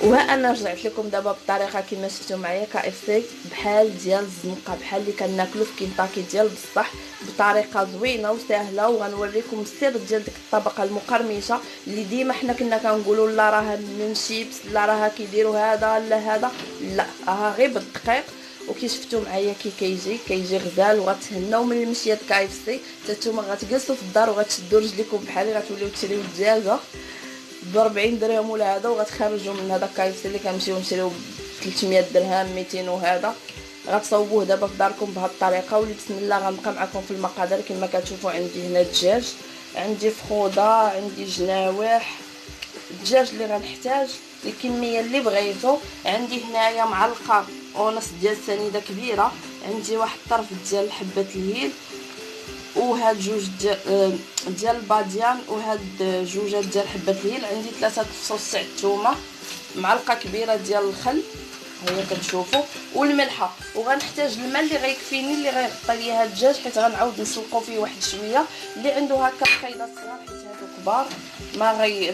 وها انا رجعت لكم دابا بطريقه كما شفتوا معايا KFC بحال ديال الزنقه، بحال اللي كناكلو في كنتاكي ديال بصح، بطريقه زوينه وسهله. وغنوريكم السر ديال ديك الطبقه المقرمشه اللي ديما حنا كنا كنقولوا لا راها من شيبس، لا راها كيديروا هذا لا هذا، لا راها غير بالدقيق. وكي شفتوا معايا كيجي غزال، وغتهناو من المشيه KFC. حتى نتوما غتجلسوا في الدار وغتشدوا رجليكم بحالي، غتوليو تشريو الدجاجه ب 40 درهم ولا هذا، وغتخرجوا من هذا KFC اللي كنمشيو نشريو ب 300 درهم 200 وهذا. غتصاوبوه دابا في داركم بهذه الطريقه. ولي بسم الله غنبقى معكم في المقادير كما كتشوفوا. عندي هنا الدجاج، عندي فخوده، عندي جناواح الدجاج اللي غنحتاج الكميه اللي بغيتو. عندي هنايا معلقه ونص ديال السنيده كبيره، عندي واحد الطرف ديال حبه الهيل، وهاد جوج ديال الباديان، وهاد جوجات ديال حبه الهيل. عندي 3 فصوص تاع الثومه، معلقه كبيره ديال الخل هي كتشوفوا، والملحه. وغنحتاج الماء اللي غيكفيني اللي غيغطي لي هاد الدجاج، حيت غنعاود نسلقو فيه واحد شويه. اللي عنده هكا بقيضه صغار حيت هادو كبار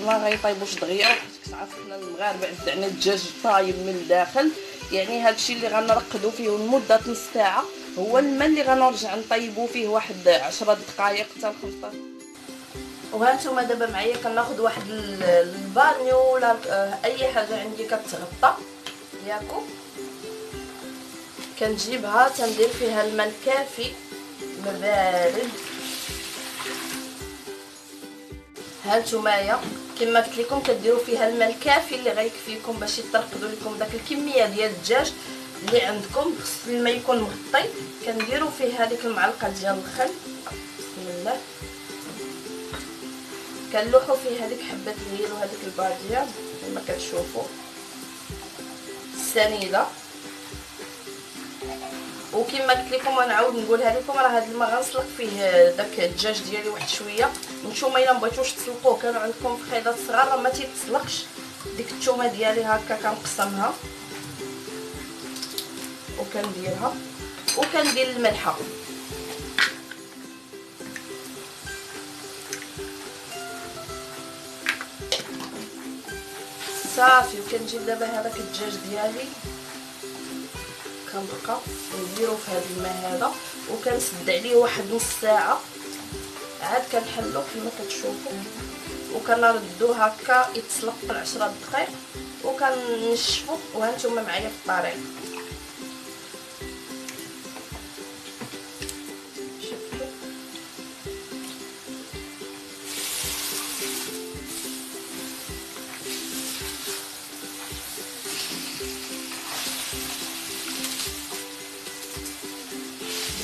ما غيطيبوش دغيا، حيت كتعرف حنا المغاربه عندنا الدجاج طايب من الداخل. يعني هادشي اللي غنرقدو فيه لمده نص ساعه، هو الماء اللي غنرجع نطيبو فيه واحد 10 دقائق حتى 15. وهانتوما دابا معايا كناخذ واحد البانيو ولا اي حاجه عندي كتغطى ياكو، كنجيبها تندير فيها الماء الكافي بارد. هانتوما كما قلت لكم كديروا فيها الماء الكافي اللي غيكفيكم باش يترقدوا لكم داك الكميه ديال الدجاج اللي عندكم. خص الماء يكون مغطي. كنديروا فيه هذيك المعلقه ديال الخل، بسم الله. كنلوحوا فيه هذيك حبه الهيل وهذيك الباديه كما كتشوفوا، السنيده. وكما قلت لكم ونعاود نقولها لكم، راه هذا الماء غنسلق فيه داك الدجاج ديالي واحد شويه. نتوما الا مبغيتوش تسلقوه كانوا عندكم فخيضات صغار راه ما تيتسلقش. ديك الثومه ديالي هكا كنقسمها وكنديرها، وكندير الملحه صافي. وكنجيب دابا هذاك الدجاج ديالي كنبقى نديرو في هذا الماء هذا، وكنسد عليه واحد نص ساعه. عاد كنحلو كما كتشوفوا، وكنردو هكا يتسلق في 10 دقائق، وكنشفو. وهانتوما معايا في الطريق.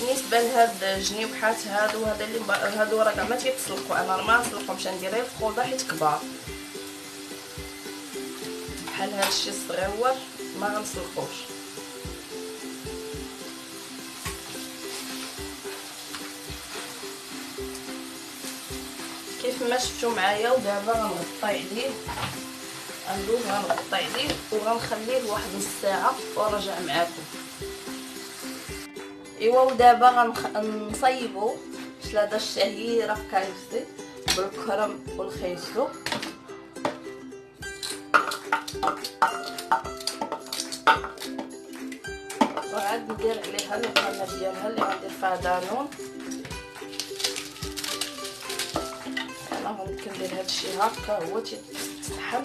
بالنسبه لهاد الجنيوحات هادو هادو راه كاع ما تيتسلقوا، انا راه ما نسلقهمش، ندير غير الفخوده حيت كبار. بحال هادشي الصغيور ما غنسلقوش. كيف ما شفتوا معايا. ودابا غنغطي عليه، غندوز غنغطي عليه وغنخليه واحد نص ساعه ونرجع معاكم. ايوا ودابا غنصايبو شلاضه الشهيره في KFC بالكرم والخيزو. وعاد ندير عليها المقامه ديالها اللي غندير فيها دانون. انا كندير هادشي هكا هو تيتطحن،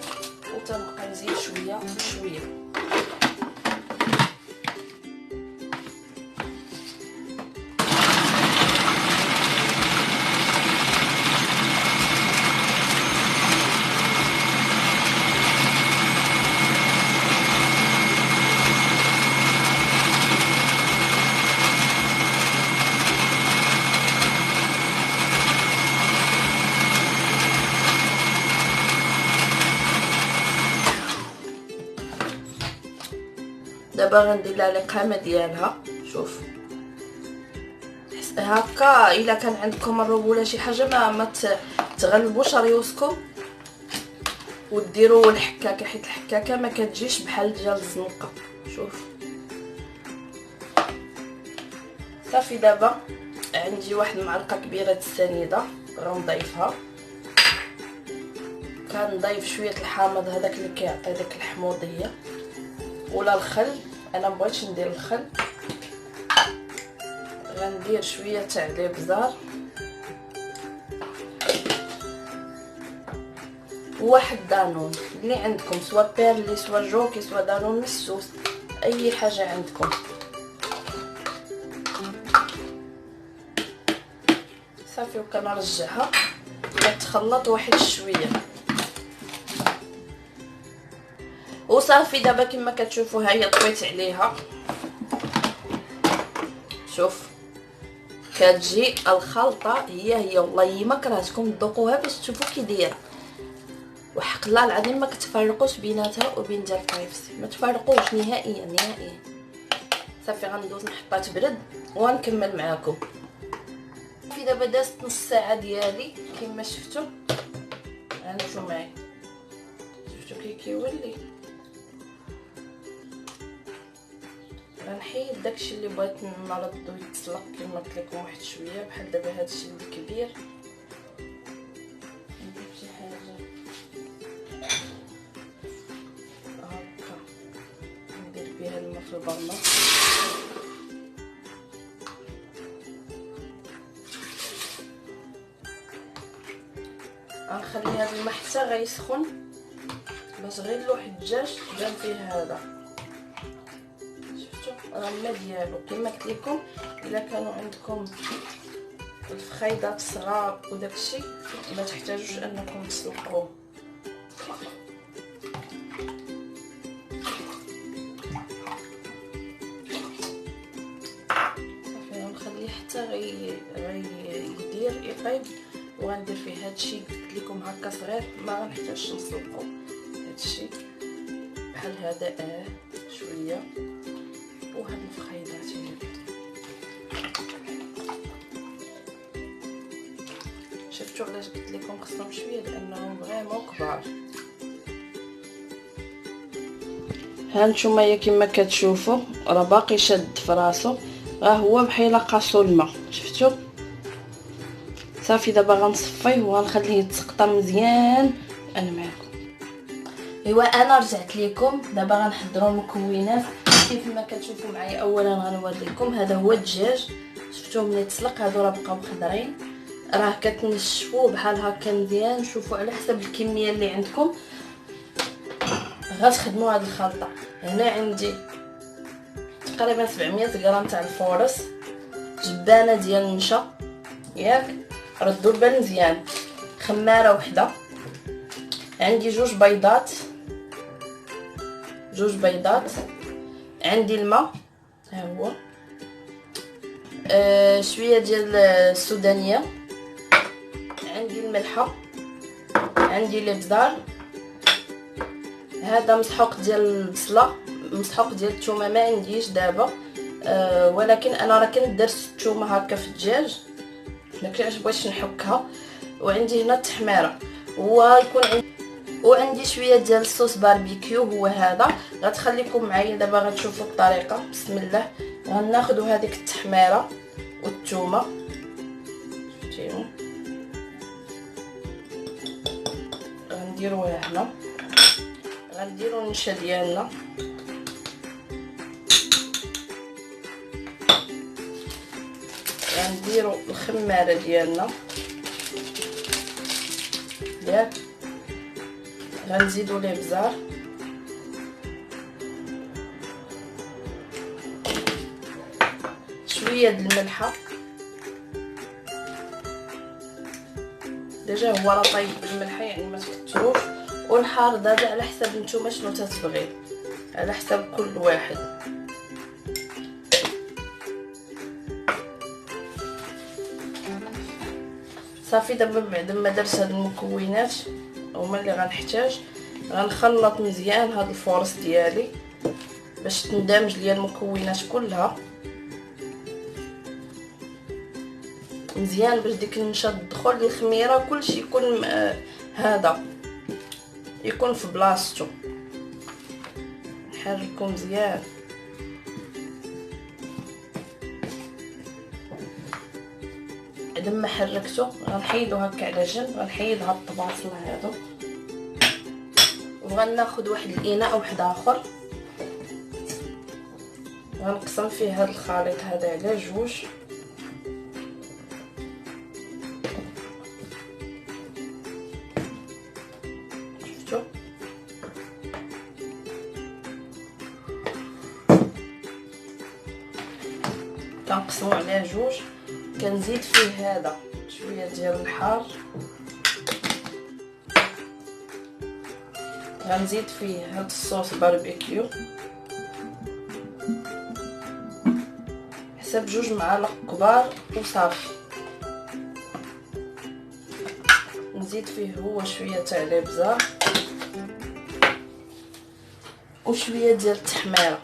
وتنبقى نزيد شويه بشويه. دابا غندير لها الاقامه ديالها. شوف هكا. الا كان عندكم الروب ولا شي حاجه ما تغلبوش ريوسكم وديروا الحكاكه، حيت الحكاكه ما كتجيش بحال ديال الزنقه. شوف صافي. دابا عندي واحد المعلقه كبيره د السنيده غنضيفها، كنضيف شويه الحامض هذاك اللي كيعطي ديك الحموضيه ولا الخل. انا مبغيتش ندير الخل، غندير شويه تاع الابزار وواحد دانون اللي عندكم، سواء بيرلي سواء جوكي سواء دانون مسوس، اي حاجه عندكم. صافي وكنرجعها كتخلط واحد شويه وصافي. دابا كما كتشوفوا ها هي طويت عليها، شوف كتجي الخلطه هي والله ما كرهتكم تذوقوها باش تشوفوا كي داير. وحق الله العظيم ما كتفرقوش بيناتها وبين ديال الكريبسي، ما تفرقوش نهائيا نهائيا. صافي غندوز نحطها تبرد ونكمل معاكم. في دابا دازت نص ساعه ديالي كما شفتوا، هانتو معايا شفتوا كي كيولي. غنحيد داكشي اللي بغيت نردو يتسلق كما قلت لكم واحد شويه، بحال دابا هادشي اللي كبير ندير شي حاجه هكا ندير بها الماء في البرمه. غنخلي هذا الماء حتى غيسخن باش غير لوح الدجاج بان فيه هذا. شفتوا راه الماء ديالو كما قلت لكم، الا كانوا عندكم الفخيضات صغار وداكشي ما تحتاجوش انكم تسلقوه. صافي غنخليه حتى يدير يطيب، وغندير فيه هادشي قلت لكم هكا صغير ما غنحتاجش نسلقو. هادشي بحال هذا شويه وهاد الفخيضات هي. شفتوا علاش قلت لكم خصهم شويه لانهم فريمون كبار. ها نتوما كما كتشوفوا راه باقي شاد في راسو، راه هو بحال قاسو الماء شفتوا. صافي دابا غنصفيه وغنخليه يتسقطا مزيان. انا معكم ايوا انا رجعت لكم دابا غنحضروا المكونات كيف ما كتشوفوا معايا. اولا غنوريكم هذا هو الدجاج، شفتوه ملي تسلق هادو راه بقاو خضرين، راه كتنشفوه بحال هكا مزيان. شوفوا على حسب الكميه اللي عندكم غتخدموا هاد الخلطه. هنا عندي تقريبا 700 غرام تاع الفورص، جبانه ديال النشا ياك ردوا البال مزيان، خماره وحده، عندي جوج بيضات عندي الماء ها هو، شويه ديال السودانيه، عندي الملحه، عندي الابزار، هذا مسحوق ديال البصله، مسحوق ديال الثومه ما عنديش دابا، ولكن انا راه كنت درت الثومه هكا في الدجاج ما كنعجبوش نحكها. وعندي هنا التحميره وعندي شويه ديال الصوص باربيكيو هو هذا. غتخليكم معايا دابا غتشوفوا الطريقه. بسم الله. غناخذوا هذيك التحميره والثومه شفتيهم غنديروها هنا، غنديروا النشا ديالنا، غنديروا الخماره ديالنا ياك، غنزيدوا الابزار، شويه د الملحه، ديجا هو راه طايب بالملحه يعني ما تكثروش، والحار دابا على حسب نتوما شنو تتبغيو، على حسب كل واحد. صافي دابا بعد ما درت هاد المكونات هما اللي غنحتاج، غنخلط مزيان هاد الفورص ديالي باش تندمج ليا المكونات كلها مزيان، باش ديك النشا تدخل للخميره كلشي يكون هذا يكون في بلاصتو. نحركو مزيان بعد ما حركتو غنحيدو هكا على جنب، غنحيد هاد الطباصله هادو وغناخد واحد الاناء واحد اخر، غنقسم فيه هذا الخليط هذا على جوج. شفتوا كنقسمو على جوج. كنزيد فيه هذا شويه ديال الحار، غنزيد فيه هاد الصوص باربيكيو حسب 2 معالق كبار وصافي. نزيد فيه هو شويه تاع الابزار وشويه ديال التحميره.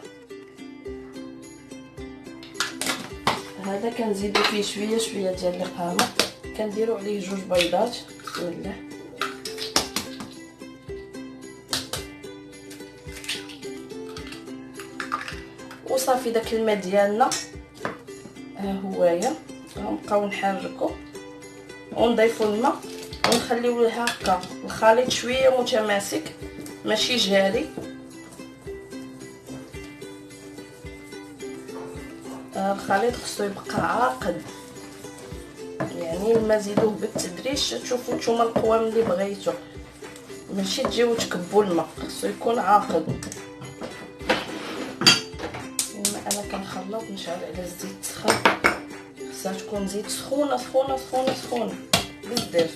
هذا كنزيدو فيه شويه ديال القهوه، كنديروا عليه 2 بيضات. بسم الله. وصافي داك الماء ديالنا ها هويا. غنبقاو نحركو ونضيفو الماء ونخليوه هكا الخليط شويه متماسك ماشي جاري. الخليط خصو يبقى عاقد، يعني الماء زيدوه بالتدريج تشوفوا نتوما القوام اللي بغيتو، ماشي تجيو تكبوا الماء، خصو يكون عاقد. انا كنخلط نشعل على الزيت سخون، خصها تكون زيت سخونه سخونه سخونه سخونه بزاف.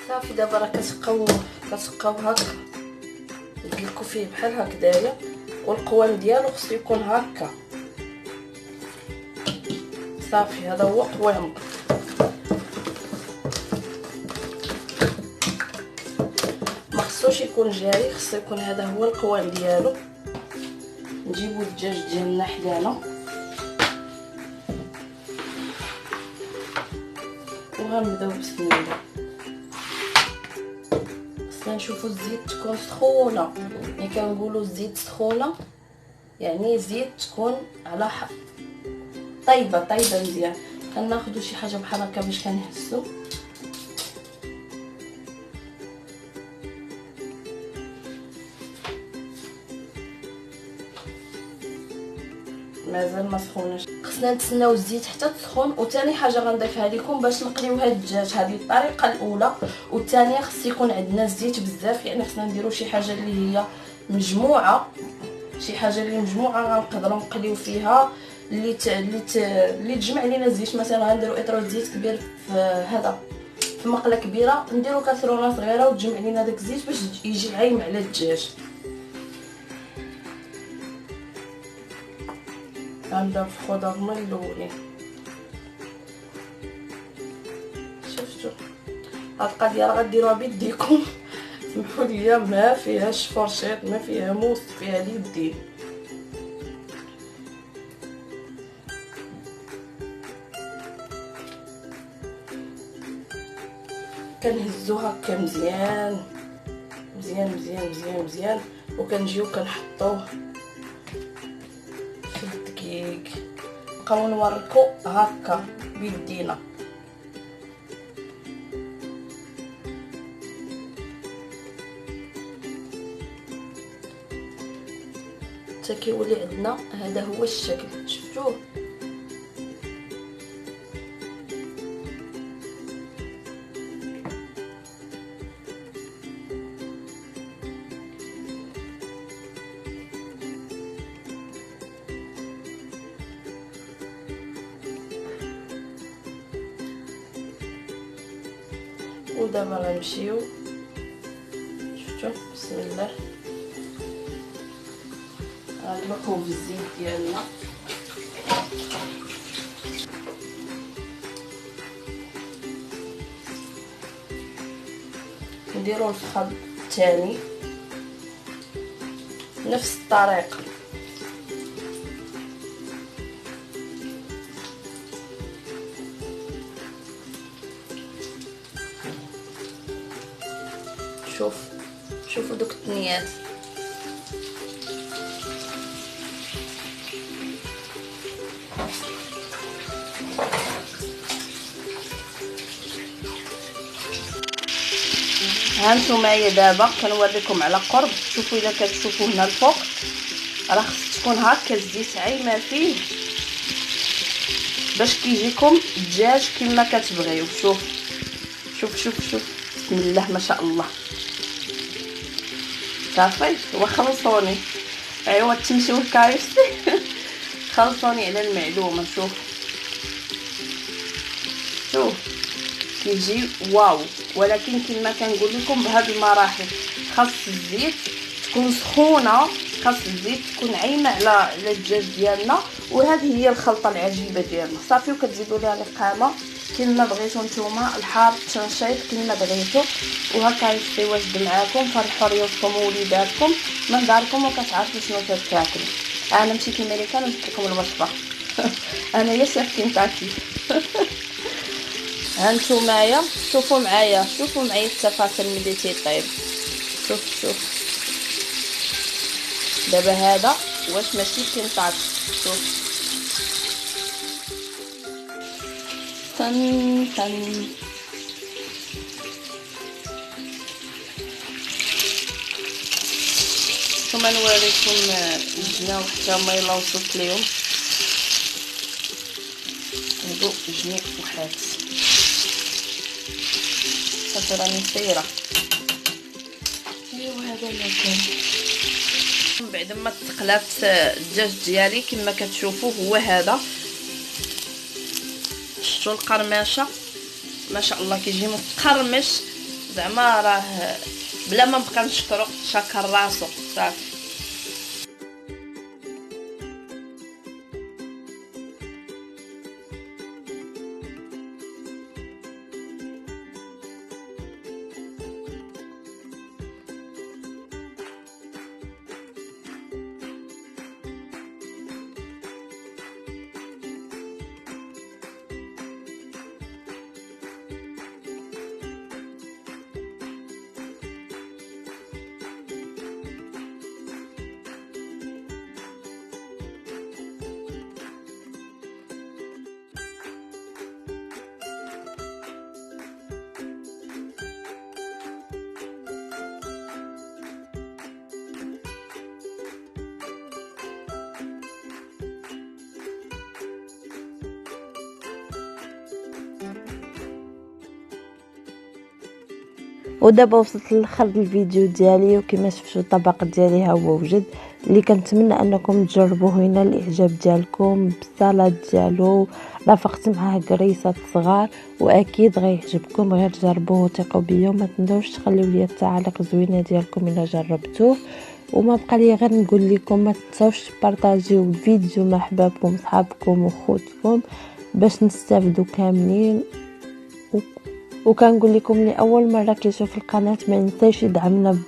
صافي دابا راه كتبقاو هكا تدلكوا فيه بحال هكذايا، والقوام ديالو خصو يكون هكا. صافي هذا هو قوام. ما خصوش يكون جاري، خصو يكون هذا هو القوام ديالو. نجيبو الدجاج ديالنا حدانا وغنبداو بسم الله. نشوفوا الزيت تكون سخونه، ملي كنقولوا الزيت سخونه يعني زيت تكون على طيبه مزيان. كناخذوا شي حاجه بحال هكا باش كنهزو. مازال ما سخوناش، خصنا نتسناو الزيت حتى تسخن. وثاني حاجه غنضيفها لكم باش نقليو هاد الدجاج، هذه الطريقه الاولى. والثانيه خص يكون عندنا الزيت بزاف، يعني خصنا نديرو شي حاجه اللي هي مجموعه، شي حاجه اللي مجموعه غنقدروا نقليو فيها اللي تجمع لينا الزيت. مثلا غنديرو اطرو زيت كبير في هذا في مقله كبيره، نديرو كاسرونه صغيره وتجمع لينا داك الزيت باش يجي عايم على الدجاج. غنبداو في الخضر من الاولين. شفتوا هاد القضيه راه غديروها بيديكم. سمحوا لي، ما فيهاش فرشيط، ما فيها موس، فيها اليدين. كنهزو هكا مزيان مزيان مزيان مزيان مزيان، وكنجيو كنحطوه في الدقيق. نبقاو نوركو هكا بيدينا. حتى كيولي عندنا هذا هو الشكل. شفتوه؟ ودابا غنمشيو شفتوا بسم الله غنطلقو في الزيت ديالنا نديرو الفخذ الثاني نفس الطريقه. شوفوا دوك الثنيات هانتوما دابا كنوريكم على قرب. شوفوا الا كتشوفوا هنا الفوق راه خص تكون هكا الزيت عايمه فيه باش كيجيكم الدجاج كما كتبغيو. شوف شوف شوف شوف بسم الله ما شاء الله. صافي وخلصوني ايوا تمشيو لكايفسي خلصوني على المعلومه. شوف شوف كيجي واو. ولكن كما كنقول لكم بهذه المراحل خاص الزيت تكون سخونه، خاص الزيت تكون عايمه على الدجاج ديالنا. وهذه هي الخلطه العجيبه ديالنا. صافي وكتزيدوا لها القامه كما بغيتو نتوما، الحار التنشيط كما بغيتو. وهكا يستوي واجد معاكم. فرحوا ريوسكم ووليداتكم من داركم وكتعرفوا شنو كتاكلوا. انا مشيت للميريكان وجبت لكم الوصفه انا يا شيف كنتاكي هانتوما شوفوا معايا التفاصيل ملي تيطيب. شوف دابا هذا واش ماشي كنتاكي. شوف تن ثم نوريكم الجنا وحتى ما يلا وصلت ليهم هادو جني وحات. صافي راني سايره. ايوا هذا اللي كان بعد ما تقلات الدجاج ديالي كما كتشوفوا هو هذا. شفتوا القرمشه ما شاء الله كيجي مقرمش زعما راه بلا ما نبقى نشكرو شكر راسو. صافي ودابا وصلت لاخر الفيديو ديالي وكما شفتوا الطبق ديالي ها هو وجد اللي كنتمنى انكم تجربوه هنا الاعجاب ديالكم بالسلطه ديالو. رافقت معاه كريسات صغار واكيد غيعجبكم. غير جربوه وثقوا بيا وما تنساوش تخليو لي التعاليق زوينه ديالكم الا جربتوه. وما بقى لي غير نقول لكم ما تنساوش تبارطاجيو الفيديو مع احبابكم صحابكم وخوتكم باش نستافدوا كاملين. وكنقول لكم لاول مره كيشوف القناه ما ينساش يدعمنا